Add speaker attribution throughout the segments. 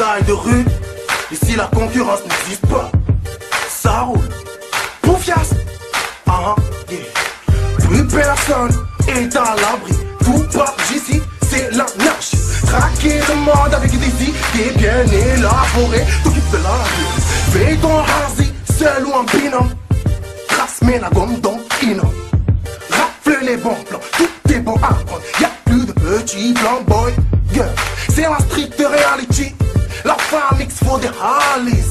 Speaker 1: taille de rue. Ici la concurrence n'existe pas. Ça roule, poufias. Yeah. Plus personne est à l'abri. Tout part d'ici, c'est l'anarchie. Traquer le monde avec des idées bien élaborées. T'occupes de la vie. Fais ton hasi, seul ou en binôme. Trace-mets la gomme donc innom. Rafle les bons plans, tout est bon à prendre. Y'a plus de petits blancs boys. Yeah. C'est la street reality. La femme X faut des Harleys.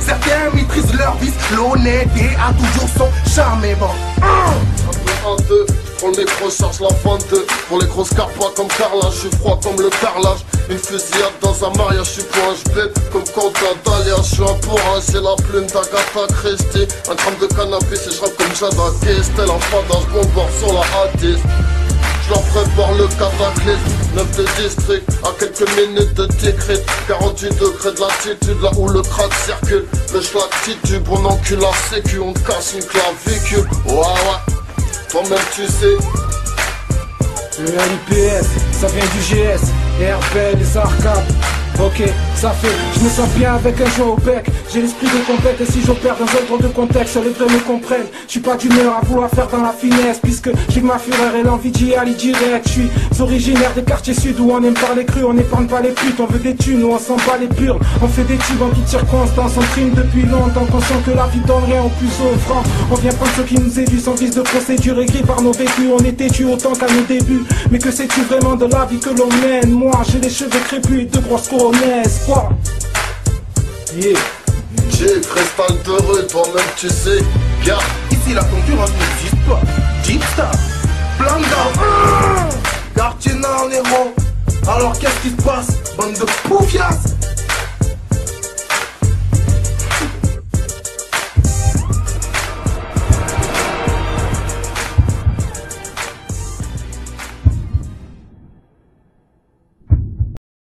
Speaker 1: Certains maîtrisent leur vice. L'honnêteté a toujours son charme et bon.
Speaker 2: Un, deux, pour le micro, charge la 22. Pour les grosses carpas comme Carla, je suis froid comme le carrelage. Une fusillade dans un mariage, je suis pour un jbet comme Quentin Dalia. Je suis un bourrin, j'ai la plume d'Agatha Christie. Un gramme de cannabis et je rappe comme Jada Kestel. En fada, je bombard sur la A10. Je leur prépare le cataclysme. 9 de district, à quelques minutes de Tikrit. 48 degrés de latitude, là où le crack circule. Lèche la titube, on encule la sécu, on te casse une clavicule. Ouais, toi-même tu sais.
Speaker 3: Le LIPS, ça vient du GS, RPL, les arcades. Ok, ça fait, je me sens bien avec un joint au bec. J'ai l'esprit de compète et si j'opère dans un drôle de contexte, les vrais me comprennent. Je suis pas d'humeur à vouloir faire dans la finesse, puisque j'ai ma fureur et l'envie d'y aller direct. Je suis originaire des quartiers sud où on aime parler cru, on n'épargne pas les putes, on veut des thunes, où on s'en bat les purs. On fait des tubes en toutes circonstances, on trime depuis longtemps, conscient que la vie donne rien au plus offrant. On vient prendre ceux qui nous éduisent sans vice de procédure, écrit par nos vécus. On est têtus autant qu'à nos débuts, mais que sais-tu vraiment de la vie que l'on mène? Moi j'ai les cheveux crépus et de grosses couronnes. Quoi? Yeah.
Speaker 2: J'ai cristal de rue, toi-même tu sais. Garde.
Speaker 1: Ici la concurrence n'existe pas. Deep Star, plan down. Quartier Nord, Nero. Alors qu'est-ce qui se passe? Bande de poufias.